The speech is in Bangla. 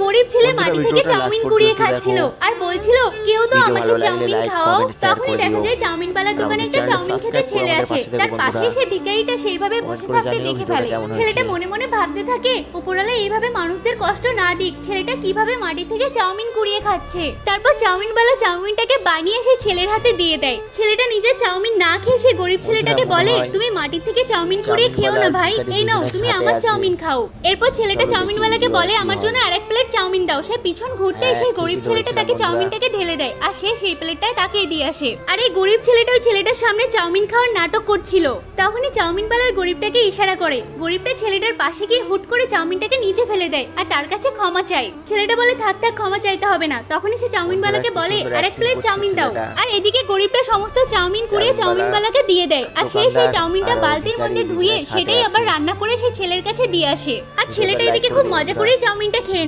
গরিব ছেলে বন্ধুরা, মাটি থেকে ভিডিওটা চাউমিন last কুড়িয়ে পর্যন্ত খাচ্ছিল দেখো। আর বলছিল কেউ তো ভিডিও আমাকে ভালো লাগলে চাউমিন like, খাওয়াও। comment, share তখনই করে দেখা দিও। যায় চাউমিনওয়ালার আর দোকানে আমাদের একটা চ্যানেলটা চাউমিন খেতে subscribe করে ছেলে আমাদের আসে, পাশে থেকো তার বন্ধুরা। পাশে সেই ভিখারিটা সেইভাবে comment বসে করে থাকতে জানিও দেখে ভিডিওটা ফেলে। কেমন ছেলেটা হয়েছে। মনে মনে ভাবতে থাকে উপরওয়ালা এইভাবে মানুষদের কষ্ট না দিক, ছেলেটা কিভাবে মাটি থেকে চাউমিন কুড়িয়ে খাচ্ছে। তারপর চাউমিনওয়ালা চাউমিনটাকে বানিয়ে সেই ছেলের হাতে দিয়ে দেয়। ছেলেটা নিজের চাউমিন না খেয়ে সেই গরিব ছেলেটাকে বন্ধুরা, বলে মনে হয় তুমি মাটি থেকে চাউমিন কুড়িয়ে খেও না চাউমিনওয়ালা ভাই, ভিখারি এই নাও দুজনের তুমি সাথে আমার আছে। চাউমিন খাও। এরপর ছেলেটা চলো দেখি চাউমিনওয়ালাকে ভিডিও বলে আর কি আমার হয়। জন্য আরেক প্লেট চাউমিন দাও। সে পিছন ঘুরতেই হ্যাঁ, সেই ঠিকই গরিব ছেলেটা ধরেছিলাম তাকে বন্ধুরা। চাউমিনটাকে ঢেলে দেয় আর সে সেই প্লেটটায় তাকে দিয়ে আসে। আর এই গরিব ছেলেটা ওই ছেলেটার সামনে চাউমিন খাওয়ার নাটক করছিল। তখনই চাউমিনওয়ালা ওই গরিবটাকে ইশারা করে, গরিবটা ছেলেটার পাশে গিয়ে হুট করে চাউমিনটাকে নিচে ফেলে দেয় আর তার কাছে ক্ষমা চায়। ছেলেটা বলে থাক থাক, ক্ষমা চাইতে হবে না। তখনই সে চাউমিনওয়ালাকে বন্ধুরা, কি বলে সুন্দর আরেক acting প্লেট করছে চাউমিন দাও। ছেলেটা। আর এদিকে গরিবটা সমস্ত চাউমিন কুড়িয়ে চাউমিনওয়ালাকে দিয়ে দেয় আর সে সেই দোকানদার চাউমিনটা আর ওই বালতির মধ্যে ভিখারি ধুয়ে দুজনের সাথে সেটাই আবার আছে। রান্না করে সেই ছেলের কাছে দিয়ে আসে। আর ভিডিওটা ছেলেটা like এদিকে করে খুব দিও মজা বন্ধুরা। করে চাউমিনটা খেয়ে